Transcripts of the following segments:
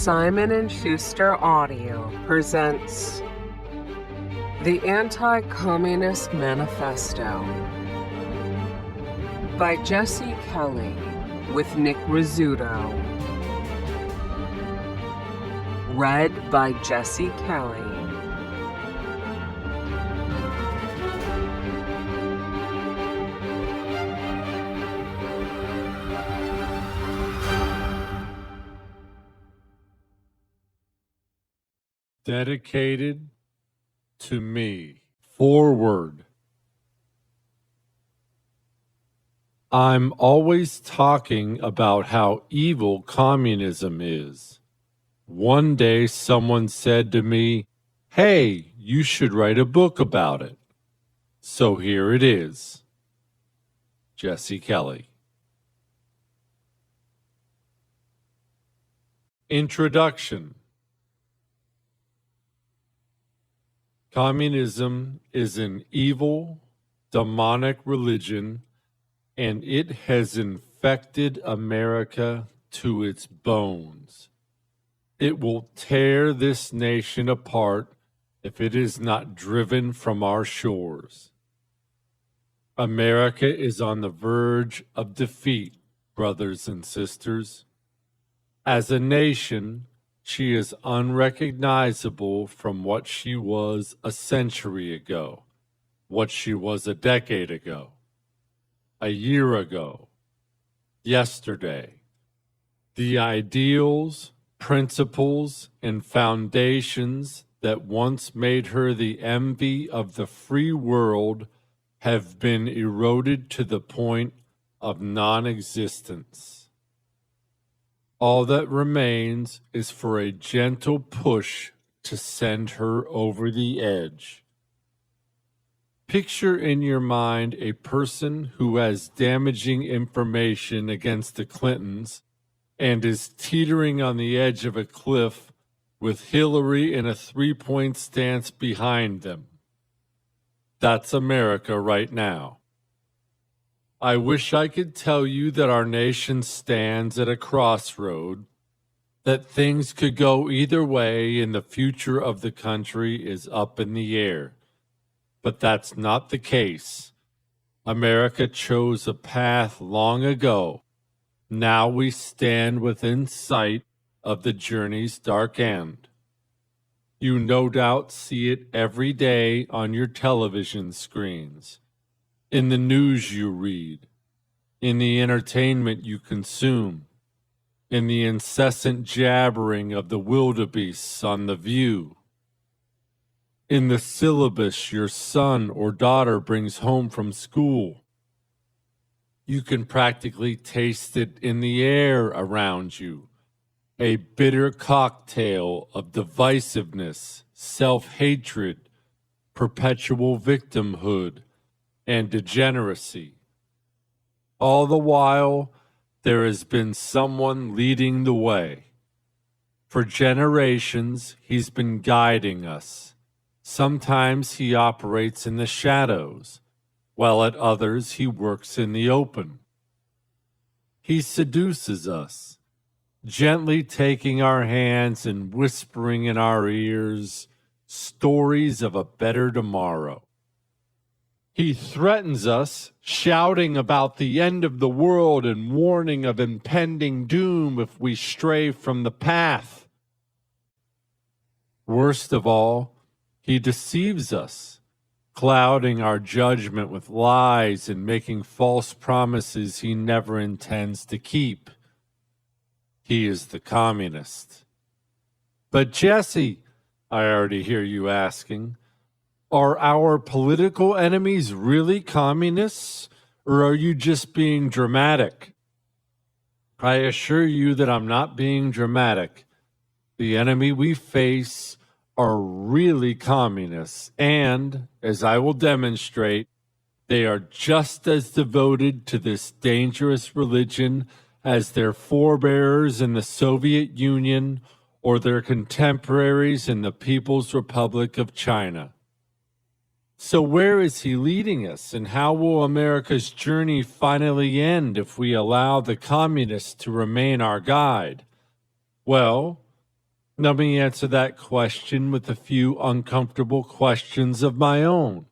Simon & Schuster Audio presents The Anti-Communist Manifesto by Jesse Kelly with Nick Rizzuto. Read by Jesse Kelly. Dedicated to me. Forward. I'm always talking about how evil communism is. One day someone said to me, "Hey, you should write a book about it." So here it is. Jesse Kelly. Introduction. Communism is an evil, demonic religion, and it has infected America to its bones. It will tear this nation apart if it is not driven from our shores. America is on the verge of defeat, brothers and sisters. As a nation, she is unrecognizable from what she was a century ago, what she was a decade ago, a year ago, yesterday. The ideals, principles, and foundations that once made her the envy of the free world have been eroded to the point of non-existence. All that remains is for a gentle push to send her over the edge. Picture in your mind a person who has damaging information against the Clintons and is teetering on the edge of a cliff with Hillary in a three-point stance behind them. That's America right now. I wish I could tell you that our nation stands at a crossroad, that things could go either way and the future of the country is up in the air. But that's not the case. America chose a path long ago. Now we stand within sight of the journey's dark end. You no doubt see it every day on your television screens, in the news you read, in the entertainment you consume, in the incessant jabbering of the wildebeests on The View, in the syllabus your son or daughter brings home from school. You can practically taste it in the air around you, a bitter cocktail of divisiveness, self-hatred, perpetual victimhood, and degeneracy. All the while, there has been someone leading the way. For generations, he's been guiding us. Sometimes he operates in the shadows, while at others he works in the open. He seduces us, gently taking our hands and whispering in our ears stories of a better tomorrow. He threatens us, shouting about the end of the world and warning of impending doom if we stray from the path. Worst of all, he deceives us, clouding our judgment with lies and making false promises he never intends to keep. He is the communist. But Jesse, I already hear you asking, are our political enemies really communists, or are you just being dramatic? I assure you that I'm not being dramatic. The enemy we face are really communists, and, as I will demonstrate, they are just as devoted to this dangerous religion as their forebears in the Soviet Union or their contemporaries in the People's Republic of China. So where is he leading us, and how will America's journey finally end if we allow the communists to remain our guide? Well, Let me answer that question with a few uncomfortable questions of my own.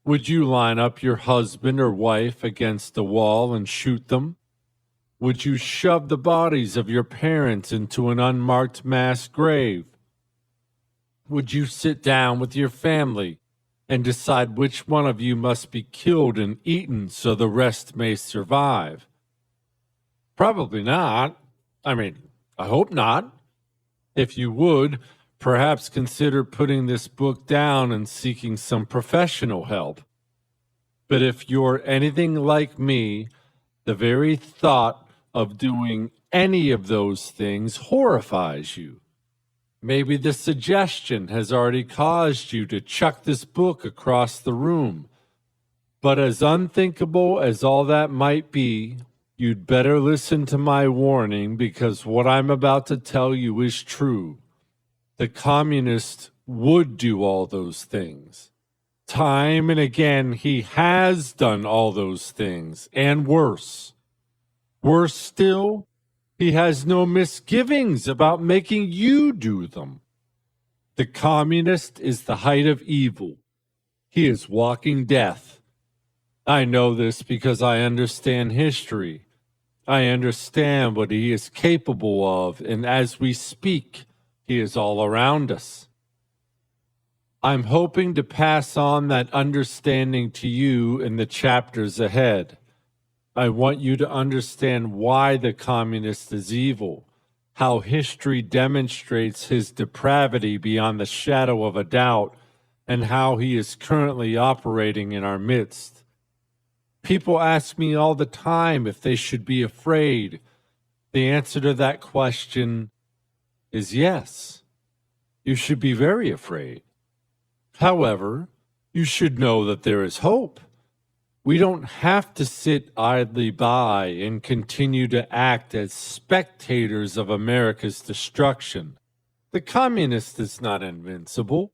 Would you line up your husband or wife against the wall and shoot them? Would you shove the bodies of your parents into an unmarked mass grave? Would you sit down with your family and decide which one of you must be killed and eaten so the rest may survive? Probably not. I hope not. If you would, perhaps consider putting this book down and seeking some professional help. But if you're anything like me, the very thought of doing any of those things horrifies you. Maybe the suggestion has already caused you to chuck this book across the room. But as unthinkable as all that might be, you'd better listen to my warning, because what I'm about to tell you is true. The communist would do all those things. Time and again, he has done all those things, and worse. Worse still, he has no misgivings about making you do them. The communist is the height of evil. He is walking death. I know this because I understand history. I understand what he is capable of, and as we speak, he is all around us. I'm hoping to pass on that understanding to you in the chapters ahead. I want you to understand why the communist is evil, how history demonstrates his depravity beyond the shadow of a doubt, and how he is currently operating in our midst. People ask me all the time if they should be afraid. The answer to that question is yes. You should be very afraid. However, you should know that there is hope. We don't have to sit idly by and continue to act as spectators of America's destruction. The communist is not invincible.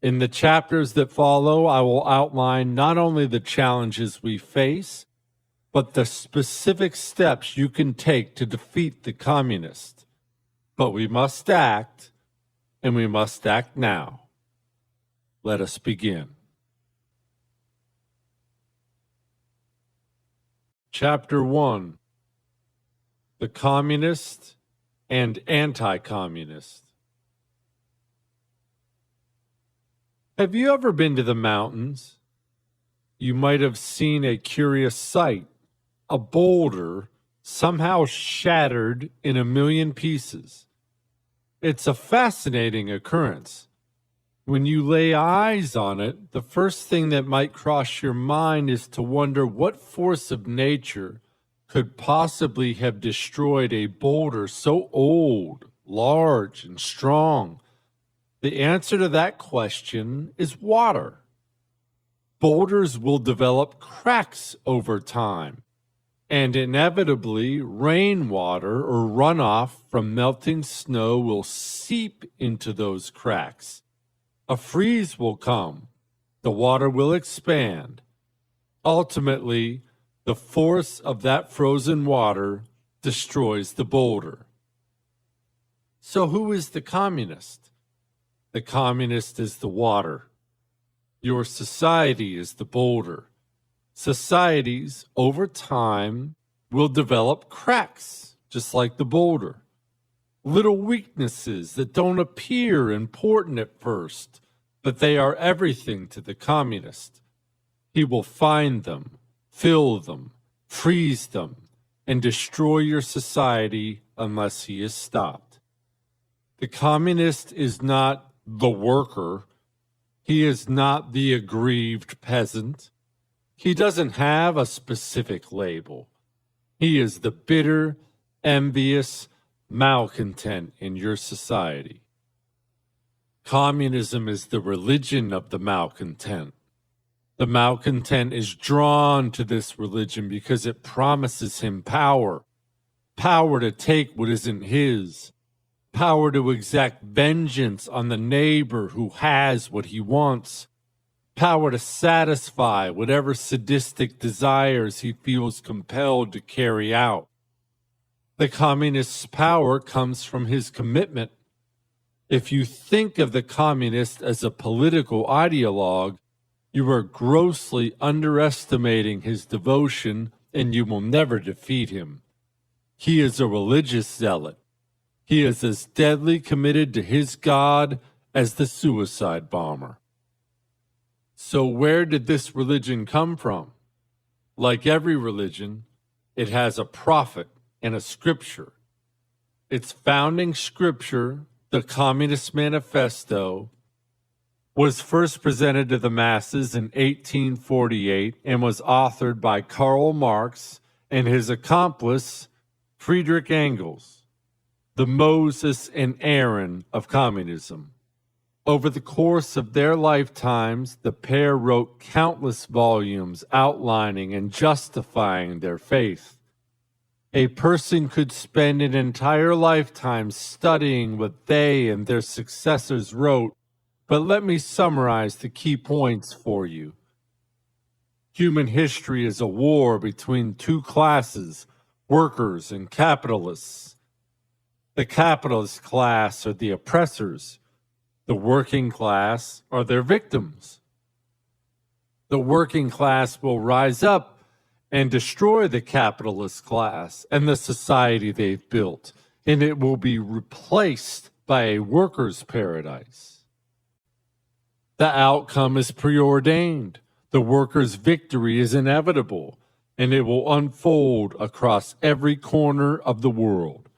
In the chapters that follow, I will outline not only the challenges we face, but the specific steps you can take to defeat the communist. But we must act, and we must act now. Let us begin. Chapter 1: The Communist and Anti-Communist. Have you ever been to the mountains? You might have seen a curious sight, a boulder somehow shattered in a million pieces. It's a fascinating occurrence. When you lay eyes on it, the first thing that might cross your mind is to wonder what force of nature could possibly have destroyed a boulder so old, large, and strong. The answer to that question is water. Boulders will develop cracks over time, and inevitably rainwater or runoff from melting snow will seep into those cracks. A freeze will come. The water will expand. Ultimately, the force of that frozen water destroys the boulder. So who is the communist? The communist is the water. Your society is the boulder. Societies, over time, will develop cracks, just like the boulder. Little weaknesses that don't appear important at first, but they are everything to the communist. He will find them, fill them, freeze them, and destroy your society unless he is stopped. The communist is not the worker. He is not the aggrieved peasant. He doesn't have a specific label. He is the bitter, envious malcontent in your society. Communism is the religion of the malcontent. The malcontent is drawn to this religion because it promises him power, power to take what isn't his, power to exact vengeance on the neighbor who has what he wants, power to satisfy whatever sadistic desires he feels compelled to carry out. The communist's power comes from his commitment. If you think of the communist as a political ideologue, you are grossly underestimating his devotion, and you will never defeat him. He is a religious zealot. He is as deadly committed to his God as the suicide bomber. So where did this religion come from? Like every religion, it has a prophet and a scripture. Its founding scripture, the Communist Manifesto, was first presented to the masses in 1848 and was authored by Karl Marx and his accomplice, Friedrich Engels, the Moses and Aaron of communism. Over the course of their lifetimes, the pair wrote countless volumes outlining and justifying their faith. A person could spend an entire lifetime studying what they and their successors wrote, but let me summarize the key points for you. Human history is a war between two classes, workers and capitalists. The capitalist class are the oppressors. The working class are their victims. The working class will rise up and destroy the capitalist class and the society they've built, and it will be replaced by a workers' paradise. The outcome is preordained. The workers' victory is inevitable, and it will unfold across every corner of the world.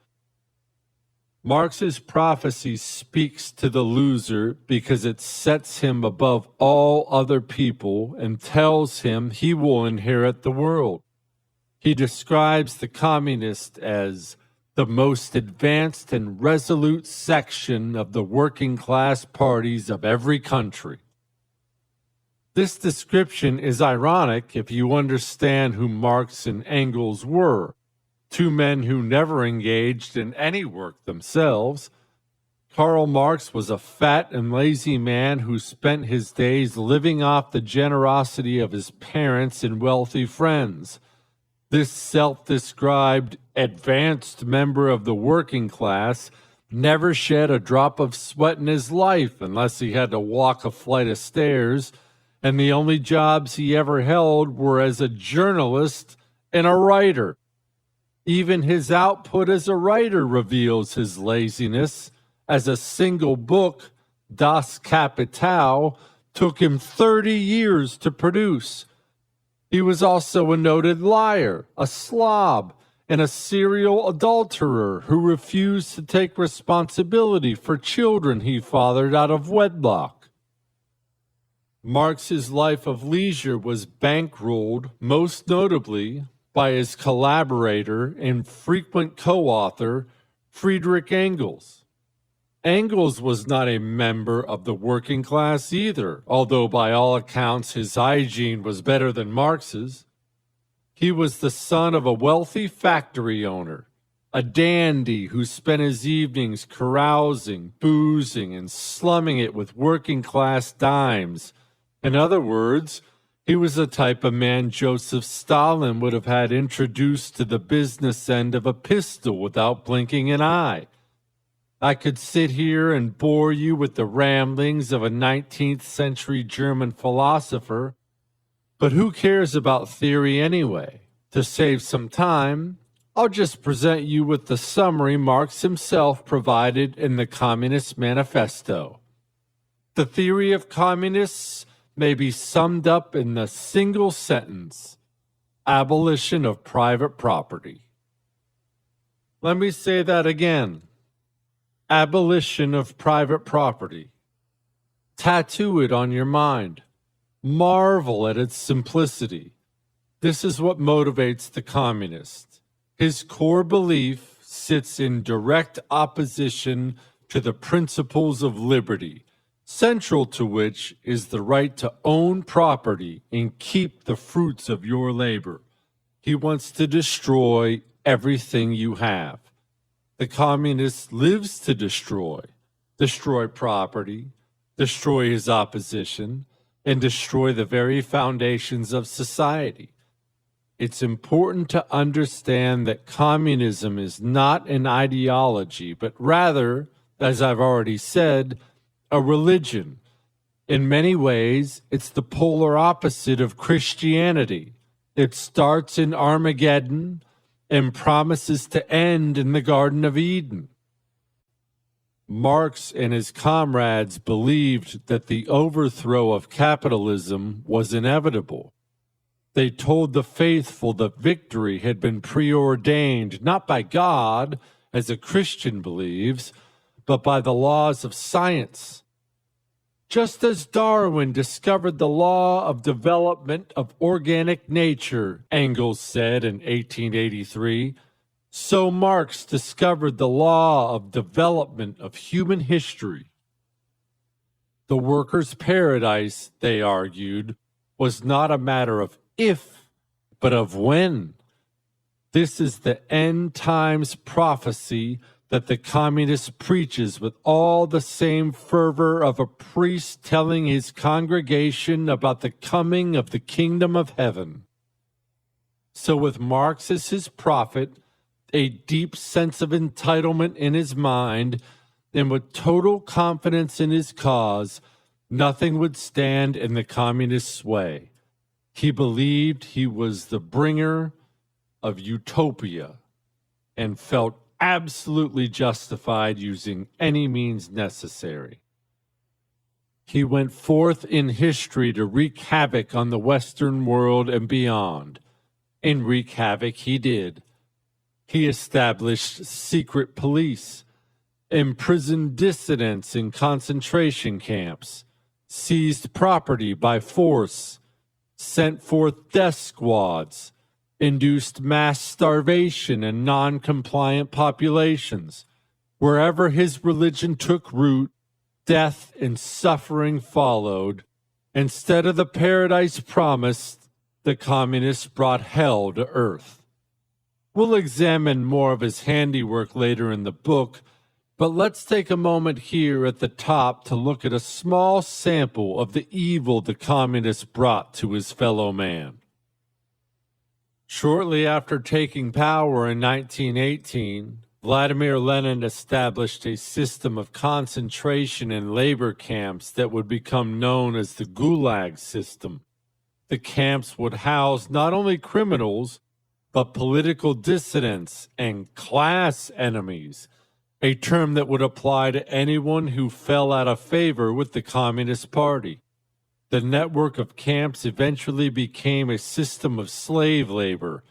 Marx's prophecy speaks to the loser because it sets him above all other people and tells him he will inherit the world. He describes the communist as the most advanced and resolute section of the working class parties of every country. This description is ironic if you understand who Marx and Engels were. Two men who never engaged in any work themselves. Karl Marx was a fat and lazy man who spent his days living off the generosity of his parents and wealthy friends. This self-described advanced member of the working class never shed a drop of sweat in his life unless he had to walk a flight of stairs, and the only jobs he ever held were as a journalist and a writer. Even his output as a writer reveals his laziness, as a single book, Das Kapital, took him 30 years to produce. He was also a noted liar, a slob, and a serial adulterer who refused to take responsibility for children he fathered out of wedlock. Marx's life of leisure was bankrolled, most notably, by his collaborator and frequent co-author, Friedrich Engels. Engels was not a member of the working class either, although by all accounts his hygiene was better than Marx's. He was the son of a wealthy factory owner, a dandy who spent his evenings carousing, boozing, and slumming it with working class dimes. In other words, he was the type of man Joseph Stalin would have had introduced to the business end of a pistol without blinking an eye. I could sit here and bore you with the ramblings of a 19th century German philosopher, but who cares about theory anyway? To save some time, I'll just present you with the summary Marx himself provided in the Communist Manifesto. The theory of communists may be summed up in the single sentence: abolition of private property. Let me say that again. Abolition of private property. Tattoo it on your mind. Marvel at its simplicity. This is what motivates the communist. His core belief sits in direct opposition to the principles of liberty, central to which is the right to own property and keep the fruits of your labor. He wants to destroy everything you have. The communist lives to destroy property, destroy his opposition, and destroy the very foundations of society. it's important to understand that communism is not an ideology, but rather, as I've already said, a religion. In many ways, it's the polar opposite of Christianity. It starts in Armageddon and promises to end in the Garden of Eden. Marx and his comrades believed that the overthrow of capitalism was inevitable. They told the faithful that victory had been preordained not by God, as a Christian believes, but by the laws of science. Just as Darwin discovered the law of development of organic nature, Engels said in 1883, so Marx discovered the law of development of human history. The workers' paradise, they argued, was not a matter of if, but of when. This is the end times prophecy that the communist preaches with all the same fervor of a priest telling his congregation about the coming of the kingdom of heaven. So with Marx as his prophet, a deep sense of entitlement in his mind, and with total confidence in his cause, nothing would stand in the communist's way. He believed he was the bringer of utopia and felt absolutely justified using any means necessary. He went forth in history to wreak havoc on the Western world and beyond, and wreak havoc he did. He established secret police, imprisoned dissidents in concentration camps, seized property by force, sent forth death squads, induced mass starvation in non-compliant populations. Wherever his religion took root, death and suffering followed. Instead of the paradise promised, the communists brought hell to earth. We'll examine more of his handiwork later in the book, but let's take a moment here at the top to look at a small sample of the evil the communists brought to his fellow man. Shortly after taking power in 1918, Vladimir Lenin established a system of concentration and labor camps that would become known as the Gulag system. The camps would house not only criminals, but political dissidents and class enemies, a term that would apply to anyone who fell out of favor with the Communist Party. The network of camps eventually became a system of slave labor.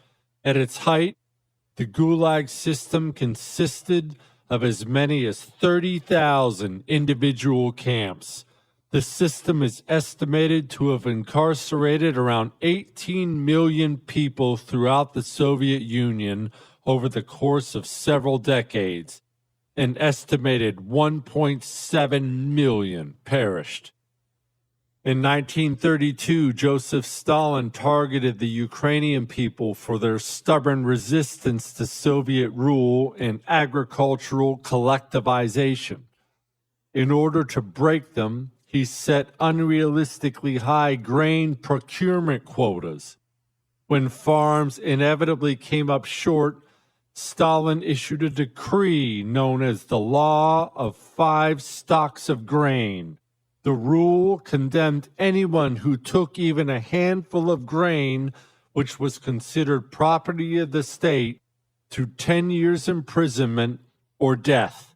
At its height, the Gulag system consisted of as many as 30,000 individual camps. The system is estimated to have incarcerated around 18 million people throughout the Soviet Union over the course of several decades. An estimated 1.7 million perished. In 1932, Joseph Stalin targeted the Ukrainian people for their stubborn resistance to Soviet rule and agricultural collectivization. In order to break them, he set unrealistically high grain procurement quotas. When farms inevitably came up short, Stalin issued a decree known as the Law of 5 Stocks of Grain. The rule condemned anyone who took even a handful of grain, which was considered property of the state, to 10 years imprisonment or death.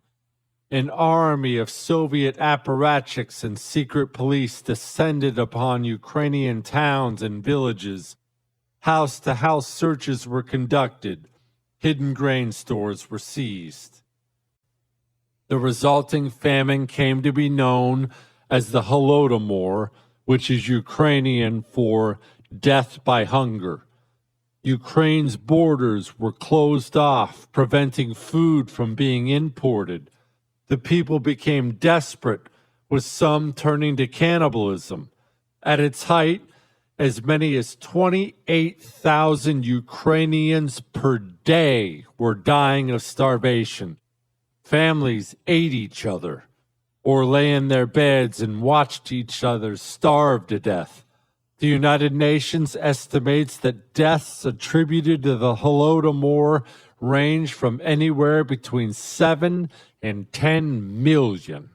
An army of Soviet apparatchiks and secret police descended upon Ukrainian towns and villages. House-to-house searches were conducted. Hidden grain stores were seized. The resulting famine came to be known as the Holodomor, which is Ukrainian for death by hunger. Ukraine's borders were closed off, preventing food from being imported. The people became desperate, with some turning to cannibalism. At its height, as many as 28,000 Ukrainians per day were dying of starvation. Families ate each other, or lay in their beds and watched each other starve to death. The United Nations estimates that deaths attributed to the Holodomor range from anywhere between 7 and 10 million.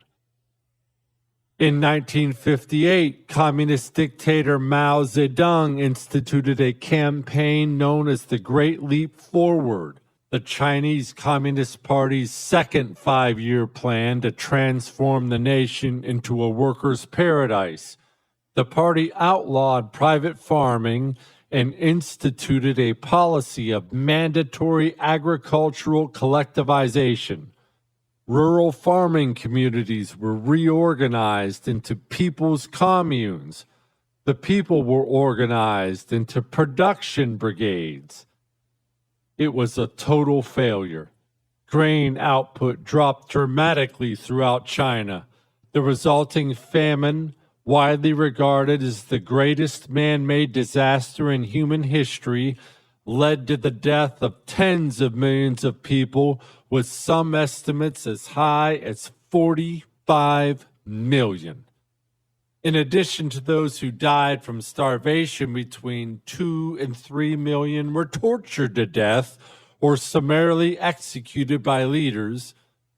In 1958, communist dictator Mao Zedong instituted a campaign known as the Great Leap Forward, the Chinese Communist Party's second five-year plan to transform the nation into a workers' paradise. The party outlawed private farming and instituted a policy of mandatory agricultural collectivization. Rural farming communities were reorganized into people's communes. The people were organized into production brigades. It was a total failure. Grain output dropped dramatically throughout China. The resulting famine, widely regarded as the greatest man-made disaster in human history, led to the death of tens of millions of people, with some estimates as high as 45 million. In addition to those who died from starvation, between 2 and 3 million were tortured to death or summarily executed by leaders,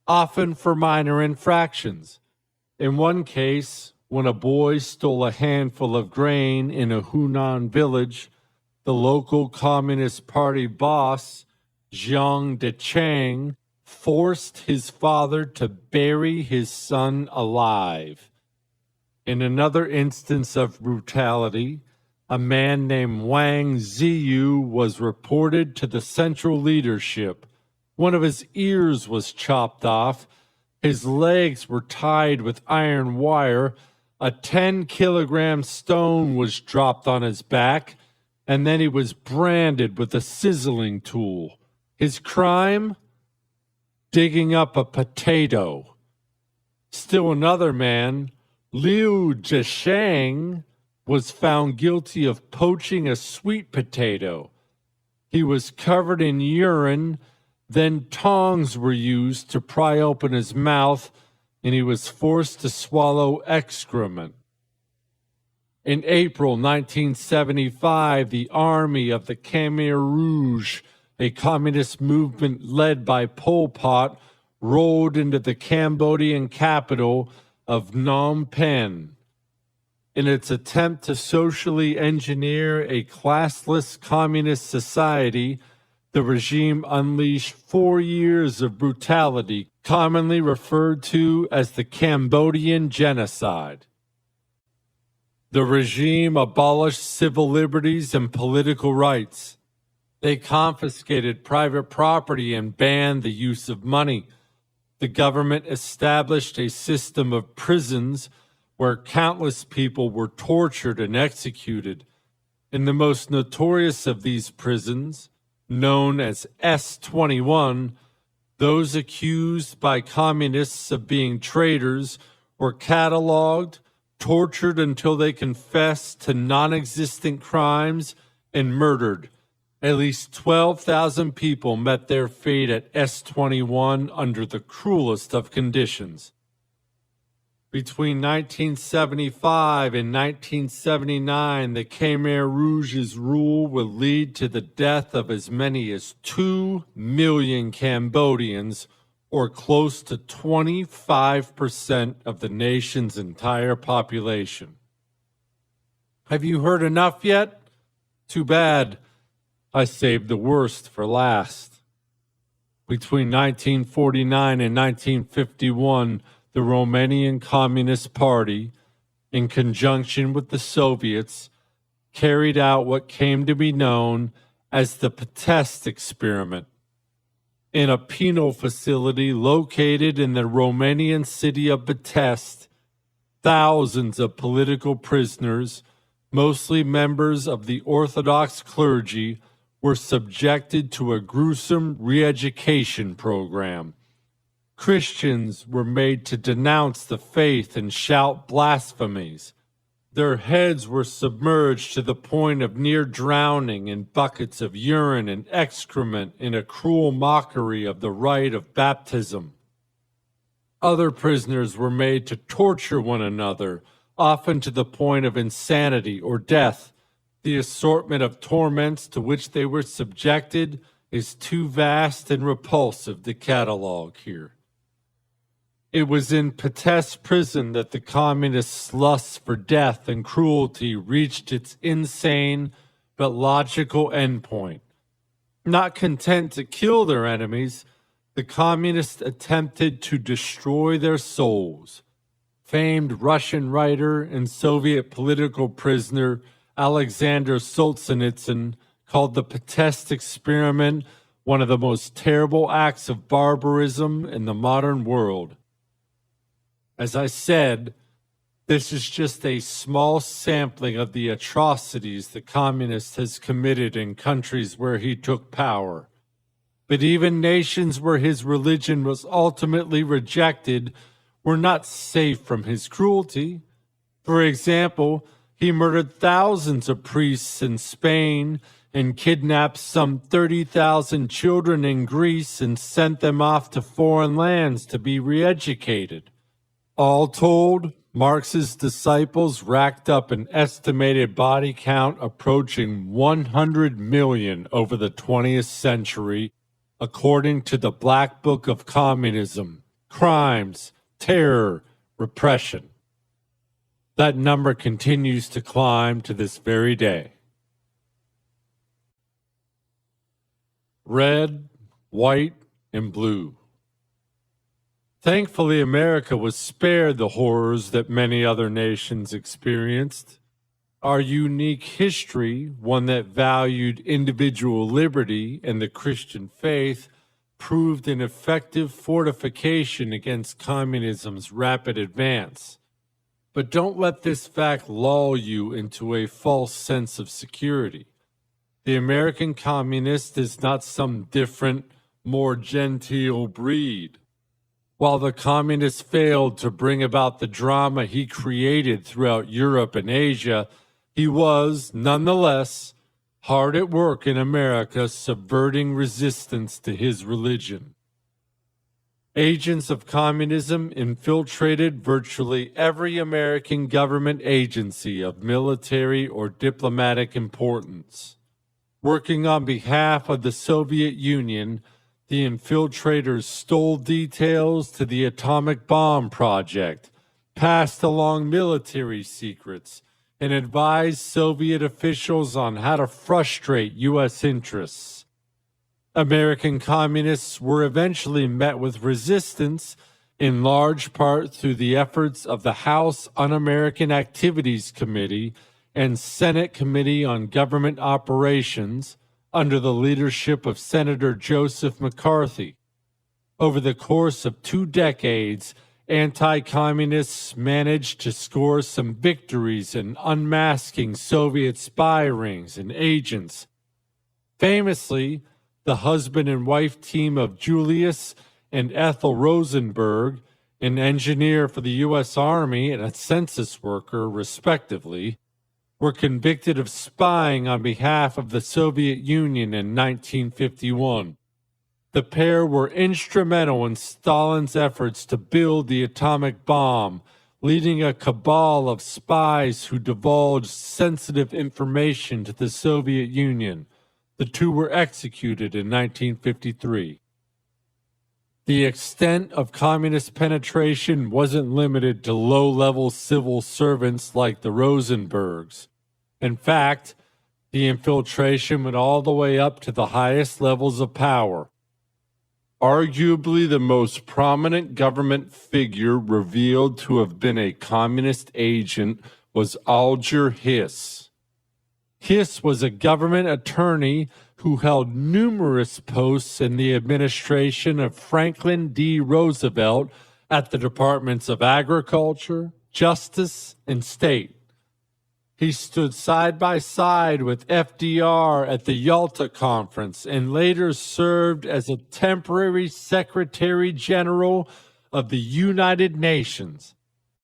often for minor infractions. In one case, when a boy stole a handful of grain in a Hunan village, the local Communist Party boss, Jiang Dechang, forced his father to bury his son alive. In another instance of brutality, a man named Wang Ziyu was reported to the central leadership. One of his ears was chopped off, his legs were tied with iron wire, a 10-kilogram stone was dropped on his back, and then he was branded with a sizzling tool. His crime? Digging up a potato. Still another man, Liu Zheshang, was found guilty of poaching a sweet potato. He was covered in urine, then tongs were used to pry open his mouth, and he was forced to swallow excrement. In April 1975, the army of the Khmer Rouge, a communist movement led by Pol Pot, rolled into the Cambodian capital of Phnom Penh. In its attempt to socially engineer a classless communist society, the regime unleashed 4 years of brutality, commonly referred to as the Cambodian Genocide. The regime abolished civil liberties and political rights. They confiscated private property and banned the use of money. The government established a system of prisons where countless people were tortured and executed. In the most notorious of these prisons, known as S-21, those accused by communists of being traitors were cataloged, tortured until they confessed to non-existent crimes, and murdered. At least 12,000 people met their fate at S-21 under the cruelest of conditions. Between 1975 and 1979, the Khmer Rouge's rule would lead to the death of as many as 2 million Cambodians, or close to 25% of the nation's entire population. Have you heard enough yet? Too bad. I saved the worst for last. Between 1949 and 1951, the Romanian Communist Party, in conjunction with the Soviets, carried out what came to be known as the Pest experiment. In a penal facility located in the Romanian city of Pest, thousands of political prisoners, mostly members of the Orthodox clergy, were subjected to a gruesome re-education program. Christians were made to denounce the faith and shout blasphemies. Their heads were submerged to the point of near drowning in buckets of urine and excrement in a cruel mockery of the rite of baptism. Other prisoners were made to torture one another, often to the point of insanity or death. The assortment of torments to which they were subjected is too vast and repulsive to catalog here. It was in Pest prison that the communists' lust for death and cruelty reached its insane but logical endpoint. Not content to kill their enemies, the communists attempted to destroy their souls. Famed Russian writer and Soviet political prisoner Alexander Solzhenitsyn called the Pest experiment one of the most terrible acts of barbarism in the modern world. As I said, this is just a small sampling of the atrocities the communist has committed in countries where he took power. But even nations where his religion was ultimately rejected were not safe from his cruelty. For example, he murdered thousands of priests in Spain and kidnapped some 30,000 children in Greece and sent them off to foreign lands to be re-educated. All told, Marx's disciples racked up an estimated body count approaching 100 million over the 20th century, according to the Black Book of Communism, Crimes, Terror, Repression. That number continues to climb to this very day. Red, white, and blue. Thankfully, America was spared the horrors that many other nations experienced. Our unique history, one that valued individual liberty and the Christian faith, proved an effective fortification against communism's rapid advance. But don't let this fact lull you into a false sense of security. The American communist is not some different, more genteel breed. While the communists failed to bring about the drama he created throughout Europe and Asia, he was, nonetheless, hard at work in America subverting resistance to his religion. Agents of communism infiltrated virtually every American government agency of military or diplomatic importance. Working on behalf of the Soviet Union, the infiltrators stole details to the atomic bomb project, passed along military secrets, and advised Soviet officials on how to frustrate U.S. interests. American communists were eventually met with resistance, in large part through the efforts of the House Un-American Activities Committee and Senate Committee on Government Operations, under the leadership of Senator Joseph McCarthy. Over the course of 2 decades, anti-communists managed to score some victories in unmasking Soviet spy rings and agents. Famously, the husband and wife team of Julius and Ethel Rosenberg, an engineer for the U.S. Army and a census worker, respectively, were convicted of spying on behalf of the Soviet Union in 1951. The pair were instrumental in Stalin's efforts to build the atomic bomb, leading a cabal of spies who divulged sensitive information to the Soviet Union. The two were executed in 1953. The extent of communist penetration wasn't limited to low-level civil servants like the Rosenbergs. In fact, the infiltration went all the way up to the highest levels of power. Arguably the most prominent government figure revealed to have been a communist agent was Alger Hiss. Hiss was a government attorney who held numerous posts in the administration of Franklin D. Roosevelt at the Departments of Agriculture, Justice, and State. He stood side by side with FDR at the Yalta Conference and later served as a temporary Secretary General of the United Nations.